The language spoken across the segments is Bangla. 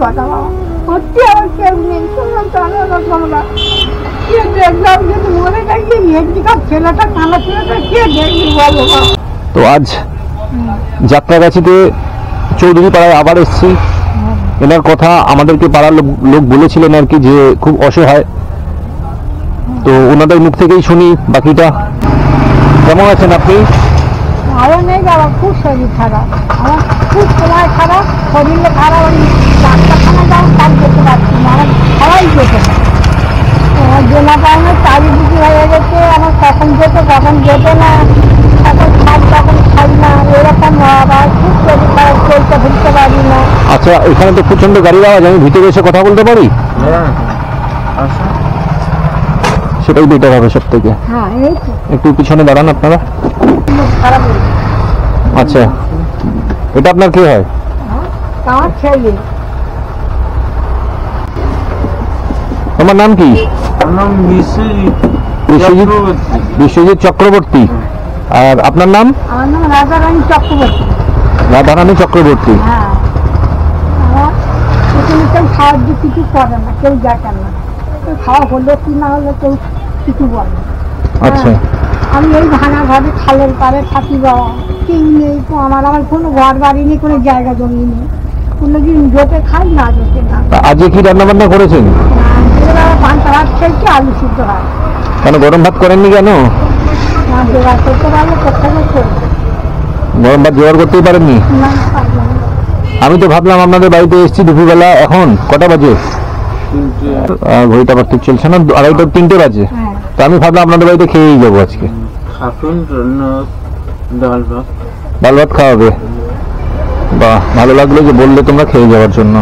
কথা বাবা, সত্যি আমার কেউ নেই। শুনলাম তো আমরা কে দেখলাম যদি মনে থাকি মেয়েটিকার ছেলেটা কানা ছেলেটা কে দেখবি বলো বাবা। তো আজ যাত্রাগাছিতে চৌধুরী পাড়ায় আবার এসেছি। এনার কথা আমাদেরকে পাড়ার লোক বলেছিলেন আর কি, যে খুব অসহায়। তো ওনাদের মুখ থেকেই শুনি বাকিটা। কেমন আছেন আপনি? ভালো নেই বাবা, খুব শরীর খারাপ, আমার খুব সময় খারাপ, শরীরে খারাপ। ওই ডাক্তারখানা যাও তার যেতে পারছি না, আমার সবাই যেতে পারে। আমার জেলা টাইমে চারিদিকে হয়ে গেছে, আমার কখন যেতে না, এখন খাই তখন খাই না, এরকম আবার খুব শরীর খারাপ, চলতে ফিরতে পারি না। আচ্ছা, এখানে তো প্রচন্ড গাড়ির আওয়াজ, আমি ভিতরে এসে কথা বলতে পারি? সেটাই বেটার হবে সব থেকে। হ্যাঁ, এই তো একটু পিছনে দাঁড়ান আপনারা। খারাপ আচ্ছা, এটা আপনার কি হয়? আমার ছেলে। তোমার নাম কি? বিশ্বজিৎ চক্রবর্তী। আর আপনার নাম? আমার নাম রাধারানী চক্রবর্তী। রাধারানী চক্রবর্তী। হ্যাঁ, আমার এখানে কেউ সাহায্য কিছু করে না, কেউ দেখে না, খাওয়া হলো কি না হলো কেউ কিছু বলে না। আচ্ছা, আমি এই ভাঙা ঘরে খালের পাড়ে থাকি বাবা, কেউ নেই তো আমার কোনো ঘর বাড়ি নেই, কোনো জায়গা জমি নেই, কোনোদিন জোটে খাই না জোটে না। আজকে কি রান্না বান্না করেছেন? পান্তা ভাত খেয়েছি, আলু সিদ্ধ ভাত। কেন গরম ভাত করেননি কেন? না, জোগাড় করতে পারলে কোথাও করবো গরম ভাত জোগাড় করতেই পারেননি? না, পারলাম না। আমি তো ভাবলাম আপনাদের বাড়িতে এসেছি দুপুরবেলা। এখন কটা বাজে? ঘড়িটা আবার ঠিক চলছে না, 2:30-3টে বাজে। হ্যাঁ, তো আমি ভাবলাম আপনাদের বাড়িতে খেয়েই যাবো আজকে। ডাল ভাত খাওয়াবে? বাহ, ভালো লাগলো যে বললে তোমরা খেয়ে যাওয়ার জন্য।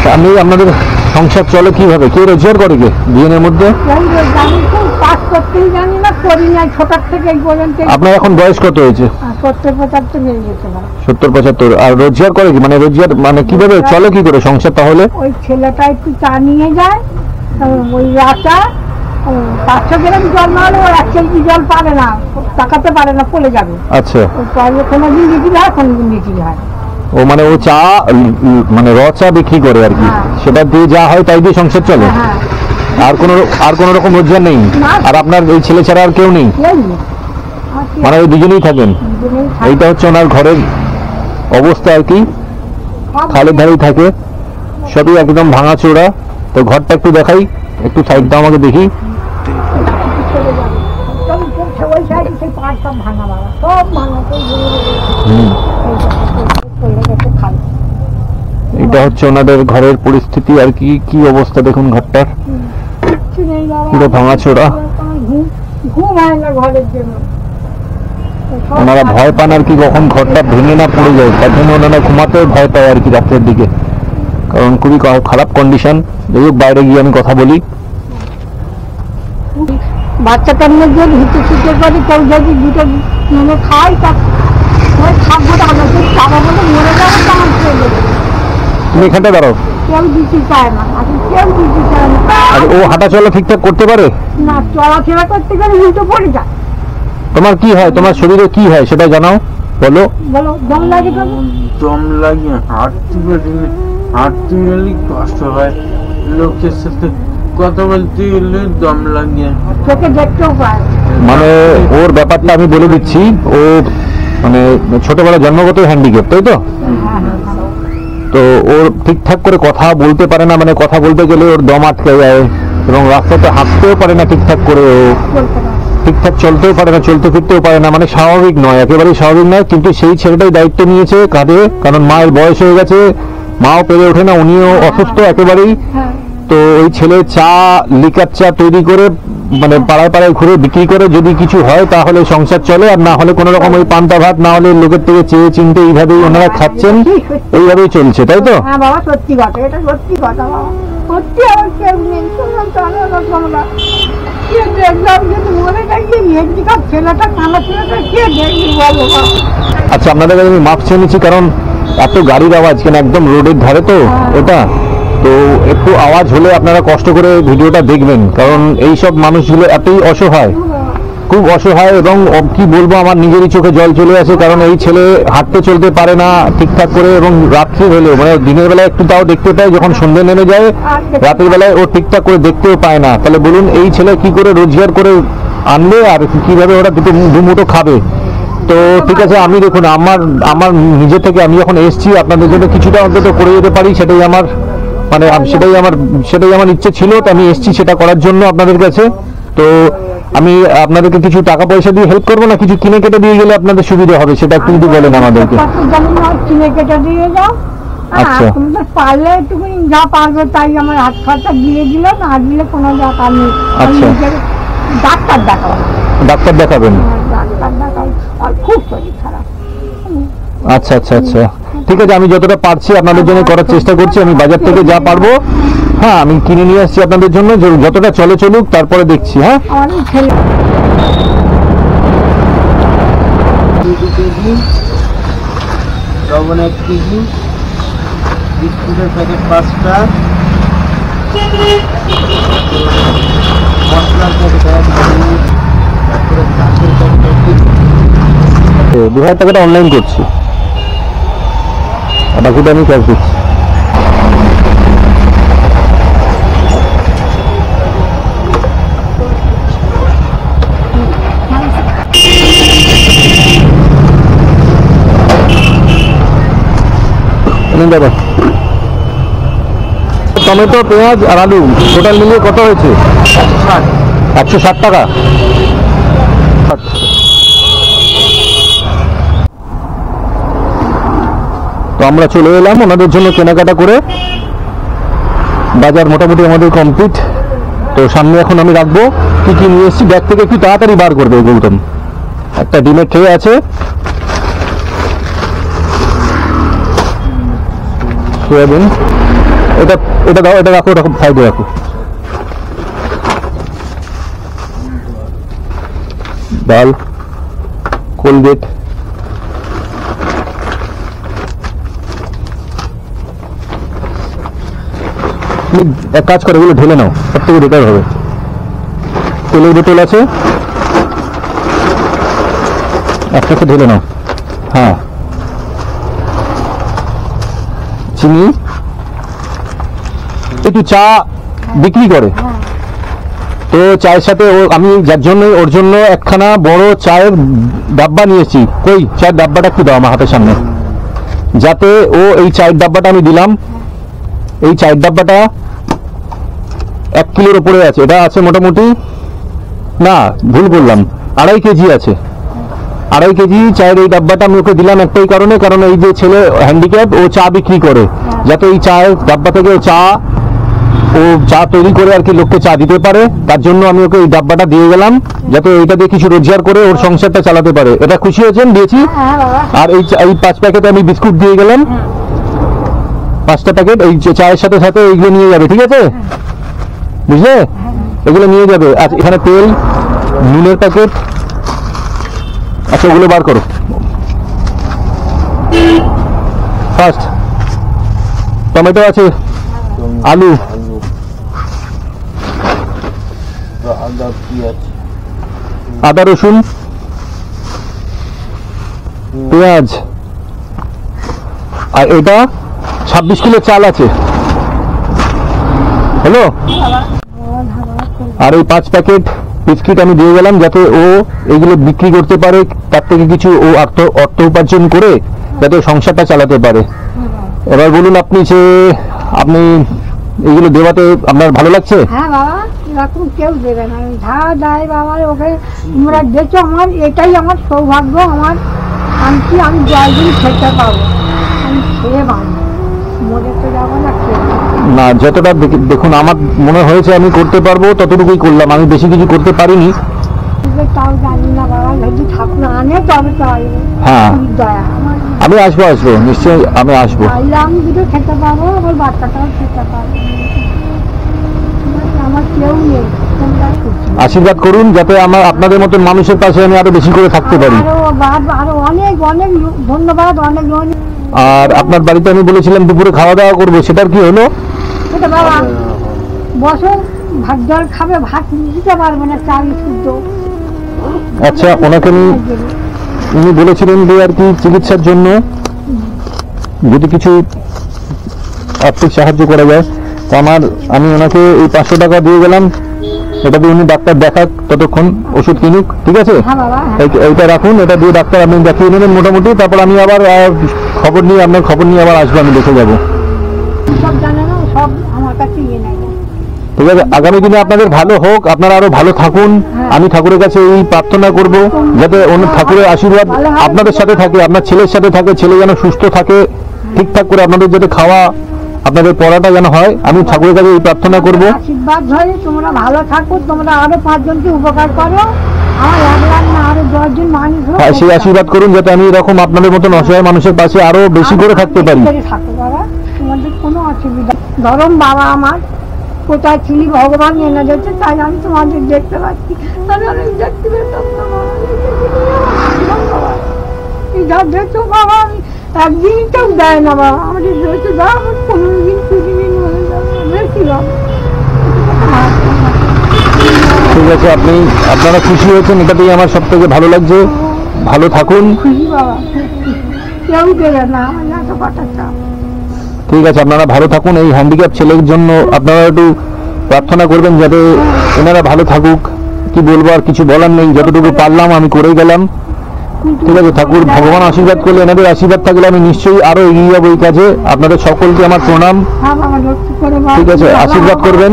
তা আমি আপনাদের সংসার চলে কিভাবে? কে রোজগার করে কে বিয়ের মধ্যে? জানি তো, কাজ করতেই জানি না, করি না ছোটার থেকে এই পর্যন্ত। আপনার এখন বয়স কত হয়েছে? 70-75 হয়ে গেছে না। 70-75। আর রোজগার করে কি, মানে রোজগার মানে কিভাবে চলে, কি করে সংসার তাহলে? ওই ছেলেটা একটু চা নিয়ে যায়, ওই রাচা 500 গ্রাম জল না হলে ও 1 কেজি জল পারে না, টাকাতে পারে না, পড়ে যাবে। আচ্ছা, ওই পরে কোনোদিন বিক্রি হয়, কোনোদিন বিক্রি হয়। ও মানে ও চা মানে র চা বিক্রি করে আর কি, হ্যাঁ। সেটা দিয়ে যা হয় তাই দিয়ে সংসার চলে। হ্যাঁ, আর কোনো রকম রোজগার নেই? না। আর আপনার এই ছেলে ছাড়া আর কেউ নেই? কেউ নেই। আর কি, মানে ওই দুজনেই থাকেন? দুজনেই থাকে। এইটা হচ্ছে ওনার ঘরের অবস্থা আর কি, সব খালের ধারেই থাকে, সবই একদম ভাঙাচোরা। তো ঘরটা একটু দেখাই, একটু সাইড দাও আমাকে দেখি। চলে যাবে। একদম ওই সাইডে সেই পাড় সব ভাঙা বাবা, সব ভাঙা, সেই হুম, চলে গেছে খালে। এটা হচ্ছে ওনাদের ঘরের পরিস্থিতি আর কি। কি অবস্থা দেখুন ঘরটার, কিচ্ছু নেই বাবা। পুরো ভাঙাচোরা। ঘুম হয় না ঘরের জন্য। ওনারা ভয় পান আর কি, কখন ঘরটা ভেঙে না পড়ে যায়, তার জন্য ওনারা ঘুমাতেও ভয় পায় আর কি রাত্রের দিকে, কারণ খুবই খারাপ কন্ডিশন। যাই হোক, বাইরে গিয়ে আমি কথা বলি। বাচ্চাটার মধ্যে ভিতরে ছুটে করে কেউ যদি দুটো মেনে খায় তা থাকবো, আমরা খাবো বলে মরে যাবো, তো আমার চলে যাবে। তুমি এখানটা দাঁড়াও। কেউ দিতে চায় না, এখন কেউ দিতে চায় না। আর ও হাঁটা চলা ঠিকঠাক করতে পারে না, চলাফেরা করতে গেলে উল্টো পড়ে যায়। তোমার কি হয়, তোমার শরীরে কি হয় সেটা জানাও, বলো। বলো, দম লাগে তো? দম লাগে, হাঁটতে পারি না, হাঁটতে গেলে কষ্ট হয়, লোকের সাথে কথা বলতে গেলে দম লাগে, চোখে দেখতেও পায়। মানে ওর ব্যাপারটা আমি বলে দিচ্ছি। ও মানে ছোটবেলা জন্মগত হ্যান্ডিক্যাপ, তাই তো? তো ওর ঠিকঠাক করে কথা বলতে পারে না, মানে কথা বলতে গেলে ওর দম আটকে যায়, এবং রাস্তাতে হাঁটতেও পারে না ঠিকঠাক করে, ও বলতে পারে। ঠিকঠাক চলতেও পারে না, চলতে ফিরতেও পারে না, মানে স্বাভাবিক নয়, একেবারেই স্বাভাবিক নয়। কিন্তু সেই ছেলেটাই দায়িত্ব নিয়েছে কাঁধে, কারণ মায়ের বয়স হয়ে গেছে, মাও পেরে ওঠে না, উনিও অসুস্থ একেবারেই। হ্যাঁ, তো ওই ছেলে চা, লিকার চা তৈরি করে মানে পাড়ায় পাড়ায় ঘুরে বিক্রি করে, যদি কিছু হয় তাহলে সংসার চলে, আর না হলে কোনো রকম ওই পান্তা ভাত, না হলে লোকের থেকে চেয়ে চিনতে, এইভাবেই ওনারা খাচ্ছেন, এইভাবেই চলছে, তাই তো? হ্যাঁ বাবা, সত্যি কথা, এটা সত্যি কথা বাবা, সত্যি আমার কেউ নেই। শুনলাম তো আমরা কে দেখলাম যদি মনে থাকি মেয়েটিকার ছেলেটা কানা ছেলেটা কে দেখবি বলো বাবা। আচ্ছা, আপনাদের কাছে আমি মাপ চেয়ে নিচ্ছি, কারণ এত গাড়ির আওয়াজ, কেন একদম রোডের ধারে তো এটা, তো একটু আওয়াজ হলে আপনারা কষ্ট করে ভিডিওটা দেখবেন, কারণ এই সব মানুষগুলো এতই অসহায়। খুব অসহায় এবং কি বলবো, আমার নিজেরই চোখে জল চলে আসে, কারণ এই ছেলে হাঁটতে চলতে পারে না ঠিকঠাক করে, এবং রাত্রি হলেও মানে দিনের বেলায় একটু তাও দেখতে পায়, যখন সন্ধ্যে নেমে যায় রাতের বেলায় ও ঠিকঠাক করে দেখতেও পায় না। তাহলে বলুন এই ছেলে কি করে রোজগার করে আনবে আর কিভাবে ওরা দুমুঠো খাবে? তো ঠিক আছে, আমি দেখুন আমার আমার নিজে থেকে আমি যখন এসেছি আপনাদের জন্য কিছুটা অন্তত করে যেতে পারি, সেটাই আমার মানে সেটাই আমার ইচ্ছে ছিল। তো আমি এসেছি সেটা করার জন্য আপনাদের কাছে। তো আমি আপনাদেরকে কিছু টাকা পয়সা দিয়ে হেল্প করবো, না কিছু কিনে কেটে দিয়ে গেলে আপনাদের সুবিধা হবে, সেটা একটু যদি বলেন আমাদেরকে। কিনে কেটে দিয়ে যাও। আচ্ছা। তুমি তো পারলে একটুখানি যা পারবে তাই আমার হাত খরচা দিয়ে দিল, না দিলে কোনো ব্যাপার নেই। আচ্ছা। ডাক্তার দেখাবো। ডাক্তার দেখাবেন? ডাক্তার দেখাবো, আর খুব শরীর খারাপ। আচ্ছা আচ্ছা আচ্ছা, ঠিক আছে, আমি যতটা পারছি আপনাদের জন্য করার চেষ্টা করছি। আমি বাজার থেকে যা পারবো হ্যাঁ আমি কিনে নিয়ে আসছি আপনাদের জন্য, যতটা চলে চলুক, তারপরে দেখছি। হ্যাঁ আমার ছেলে লবণ 1 কেজি, বিস্কুটের প্যাকেট 5টা, মশলার প্যাকেট 1 কেজি, তারপরে চাষের প্যাকেট 1 কেজি। 2000 টাকাটা অনলাইন করছি, আর বাকিটা আমি ক্যাশ দিচ্ছি। দাদা টমেটো, পেঁয়াজ আর আলু টোটাল মিলিয়ে কত হয়েছে? 160 টাকা। তো আমরা চলে এলাম ওনাদের জন্য কেনাকাটা করে, বাজার মোটামুটি আমাদের কমপ্লিট। তো সামনে এখন আমি রাখবো কি কি নিয়ে এসেছি, ব্যাগ থেকে একটু তাড়াতাড়ি বার করবে গৌতম। একটা ডিমের ট্রে আছে, সয়াবিন, এটা দাও, এটা রাখো, এরকম সাইডে রাখো। ডাল, কোলগেট, এক কাজ করে এগুলো ঢেলে নাও, সব থেকে বেটার হবে। তেলের বোতল আছে, একটাকে ঢেলে নাও। হ্যাঁ, চিনি, একটু চা বিক্রি করে, তো চায়ের সাথে আমি যার জন্য ওর জন্য একখানা বড় চায়ের ডাব্বা নিয়েছি। কই চায়ের ডাব্বাটা একটু দাও আমার হাতের সামনে, যাতে ও এই চায়ের ডাব্বাটা আমি দিলাম। এই চায়ের ডাব্বাটা 1 কিলোর উপরে আছে, এটা আছে মোটামুটি, না ভুল বললাম, 2.5 কেজি আছে। 2.5 কেজি চায়ের এই ডাব্বাটা আমি ওকে দিলাম একটাই কারণে, কারণ এই যে ছেলে হ্যান্ডিক্যাপ, ও চা বিক্রি করে, যাতে এই চায়ের ডাব্বা থেকে ও চা তৈরি করে আর কি লোককে চা দিতে পারে, তার জন্য আমি ওকে এই ডাব্বাটা দিয়ে গেলাম, যাতে এইটা দিয়ে কিছু রোজগার করে ওর সংসারটা চালাতে পারে। এটা খুশি হয়েছেন? দিয়েছি। আর এই 5 প্যাকেট আমি বিস্কুট দিয়ে গেলাম, 5টা প্যাকেট এই চায়ের সাথে সাথে এইগুলো নিয়ে যাবে, ঠিক আছে? বুঝলে, এগুলো নিয়ে যাবে। আচ্ছা, এখানে তেল, নুনের প্যাকেট, আচ্ছা ওগুলো বার করো। ফার্স্ট টমেটো আছে, আলু, আদা রসুন, পেঁয়াজ, আর এটা 26 কিলো চাল আছে। হ্যালো, আর এই 5 প্যাকেট বিস্কিট আমি দিয়ে গেলাম, যাতে ও এগুলো বিক্রি করতে পারে, তার থেকে কিছু ও অর্থ উপার্জন করে যাতে সংসারটা চালাতে পারে। এবার বলুন আপনি, যে আপনি এইগুলো দেওয়াতে আপনার ভালো লাগছে? হ্যাঁ বাবা, এরকম কেউ দেবে না, যা দেয় বাবা ওকে তোমরা দেখছো, আমার এটাই আমার সৌভাগ্য, আমার শান্তি, আমি জয়দিন খেতে পাবো, আমি খেয়ে পাবো, মরে তো যাবো না, খেয়ে না, যতটা দেখুন আমার মনে হয়েছে আমি করতে পারবো ততটুকুই করলাম, আমি বেশি কিছু করতে পারিনি। তাও জানি না বাবা, যদি ঠাকুর আনে তবে তো আসবে। হ্যাঁ, দয়া আমার, আমি আসবো নিশ্চয়ই, আমি আসবো। তাইলে আমি দুটো খেতে পাবো, আমার বাচ্চাটাও খেতে পারবো, আমার কেউ নেই, তোমরা আশীর্বাদ করুন যাতে আপনাদের মতন মানুষের পাশে আমি আরো বেশি করে থাকতে পারি। আরো অনেক অনেক ধন্যবাদ, অনেক অনেক। আর আপনার বাড়িতে আমি বলেছিলাম দুপুরে খাওয়া দাওয়া করবো, সেটার কি হলো? সেটা বাবা বছর ভাত জল খাবে, ভাত দিতে পারবে না, চাল শুদ্ধ আচ্ছা, ওনাকে উনি বলেছিলেন যে আর কি চিকিৎসার জন্য যদি কিছু আর্থিক সাহায্য করা যায়, তো আমি ওনাকে এই 500 টাকা দিয়ে গেলাম, এটা দিয়ে উনি ডাক্তার দেখাক, ততক্ষণ ওষুধ কিনুক, ঠিক আছে? হ্যাঁ বাবা, হ্যাঁ। এইটা রাখুন, এটা দিয়ে ডাক্তার আপনি দেখিয়ে নেবেন মোটামুটি, তারপর আমি আবার আপনার খবর নিয়ে আবার আসবো, আমি দেখে যাবো, সব জানে না, সব আমার কাছে ইয়ে নেয় না। ঠিক আছে? আগামী দিনে আপনাদের ভালো হোক, আপনারা আরো ভালো থাকুন। আমি ঠাকুরের কাছে এই প্রার্থনা করব যাতে অন্য ঠাকুরের আশীর্বাদ আপনাদের সাথে থাকে, আপনার ছেলের সাথে থাকে, ছেলে যেন সুস্থ থাকে, ঠিকঠাক করে আপনাদের যাতে খাওয়া, আপনাদের পড়াটা যেন হয়, আমি ঠাকুরের কাছে এই প্রার্থনা করব। আশীর্বাদ হয়ে তোমরা ভালো থাকো, তোমরা আরো 5 জনকে উপকার করো, আমার 1 লাখ না আরো 10 জন মানুষ হোক। হ্যাঁ, সেই আশীর্বাদ করুন যাতে আমি এরকম আপনাদের মতন অসহায় মানুষের পাশে আরো বেশি করে থাকতে পারি। থাকো বাবা, তোমাদের কোনো অসুবিধা। ধরুন বাবা আমার কোথায় ছিলি, ভগবান এনে দিয়েছে, তাই আমি তোমাদের দেখতে পাচ্ছি, আমি অনেক দেখতে পেতাম না বাবা। এই যা দেখছো বাবা, আমি একদিন কেউ দেয় না বাবা, আমাদের দেখতে দাও, আমার 15 দিন 20 দিন হয়ে যাবে, বেশি বাবা। ঠিক আছে, আপনারা খুশি হয়েছেন, এটাতেই আমার সব থেকে ভালো লাগছে। ভালো থাকুন। খুশি বাবা, কেউ দেবে না আমার এত কথা। ঠিক আছে, আপনারা ভালো থাকুন। এই হ্যান্ডিক্যাপ ছেলের জন্য আপনারা একটু প্রার্থনা করবেন যাতে এনারা ভালো থাকুক। কি বলবো, আর কিছু বলার নেই, যতটুকু পারলাম আমি করে গেলাম, ঠিক আছে? ঠাকুর ভগবান আশীর্বাদ করলে, এনাদের আশীর্বাদ থাকলে আমি নিশ্চয়ই আরো এগিয়ে যাবো এই কাজে। আপনাদের সকলকে আমার প্রণাম, ঠিক আছে? আশীর্বাদ করবেন।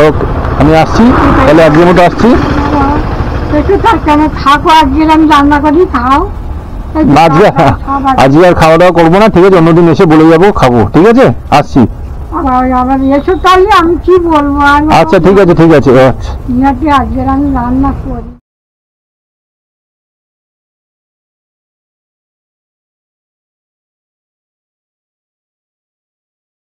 ওকে, আমি আসছি তাহলে, আজকের মতো আসছি। থাকো, আজকে আমি রান্না করি, খাও। না, আজকে আর খাওয়া দাওয়া করবো না, ঠিক আছে? অন্যদিন এসে বলে যাবো, খাবো, ঠিক আছে? আসছি। আবার এসো তাহলে, আমি কি বলবো। আচ্ছা, ঠিক আছে, ঠিক আছে। আজকে আমি রান্না করি।